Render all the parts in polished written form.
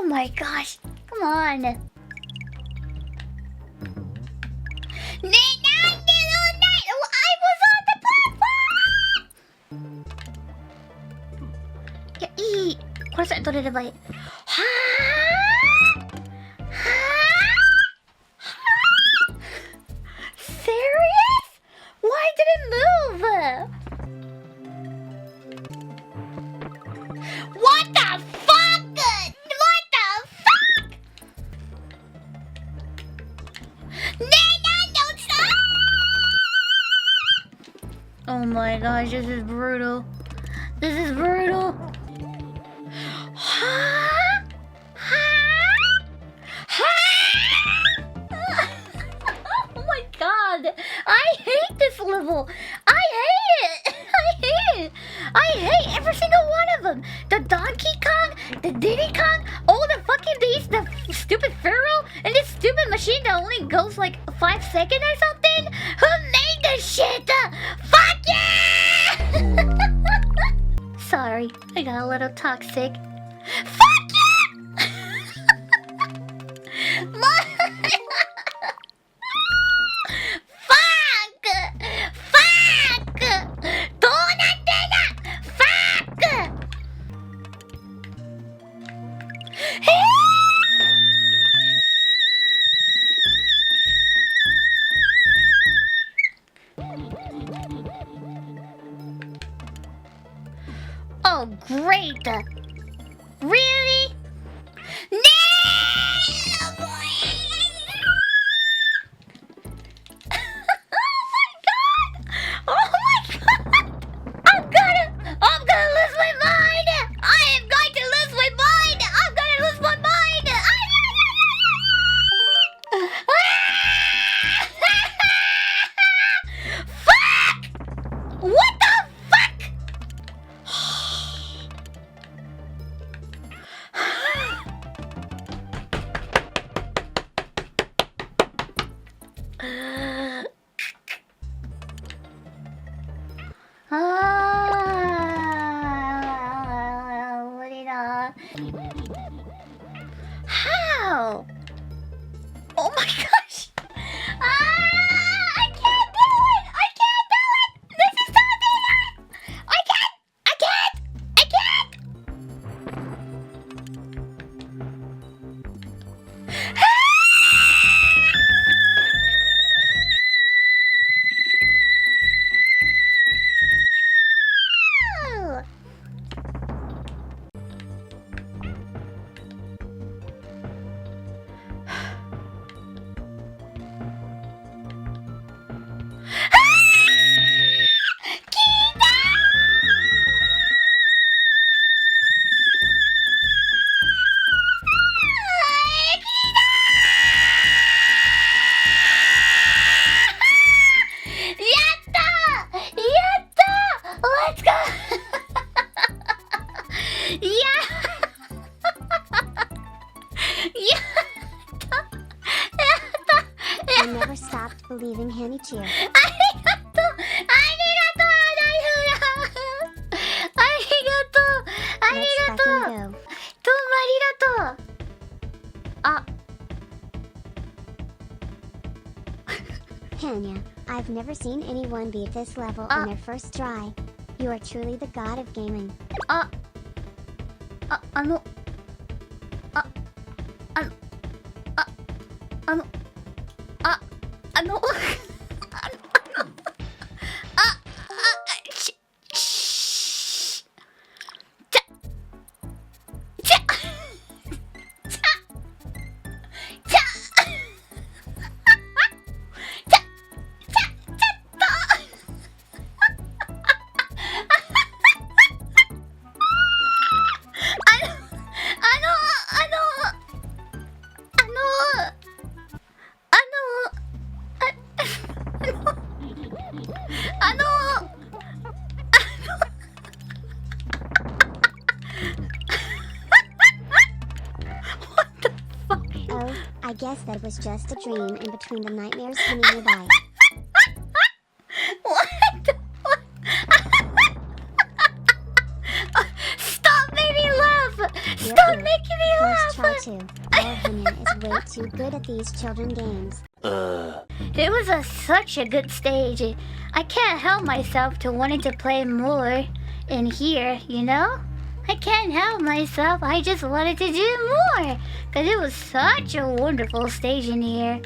my gosh. Come on. I was on the platform! いや、いい。これさえ取れればいい。はぁ Serious? Why did it move? What the fuck? What the fuck? Don't stop! Oh my gosh, this is brutal. This is brutal. Oh my god. I hate this level. I hate it. I hate every single one of them. The Donkey Kong, the Diddy Kong, all the fucking beasts, the stupid Pharaoh, and this stupid machine that only goes like 5 seconds or something. Who made this shit? Fuck yeah! Sorry, I got a little toxic. Fuck yeah! Fuck! Fuck! どうなってんだ Fuck! Oh, great! Really? No! Oh my god! I'm gonna lose my mind! I am going to lose my mind! I'm gonna lose my mind! Fuck! What the fuck? How? Oh my gosh! I can't do it! I can't do it! This is so dangerous! I can't! I never stopped believing Henya too. ありがとうありがとう Let's fucking go. どうもありがとうあ Henya, I've never seen anyone beat this level on their first try. You are truly the god of gaming. あのあOh, I guess that was just a dream in between the nightmares coming nearby. What? Stop making me laugh! Stop making me First try laugh! 2. Our Henya is way too good at these children games. It was such a good stage. I can't help myself to wanting to play more in here, you know? I can't help myself. I just wanted to do more. Because it was such a wonderful stage in here.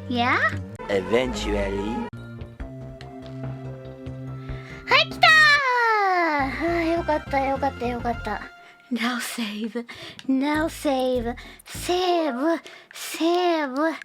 Yeah? Eventually. はい、来たーよかったよかったよかった。Now save. Now save. Save. Save.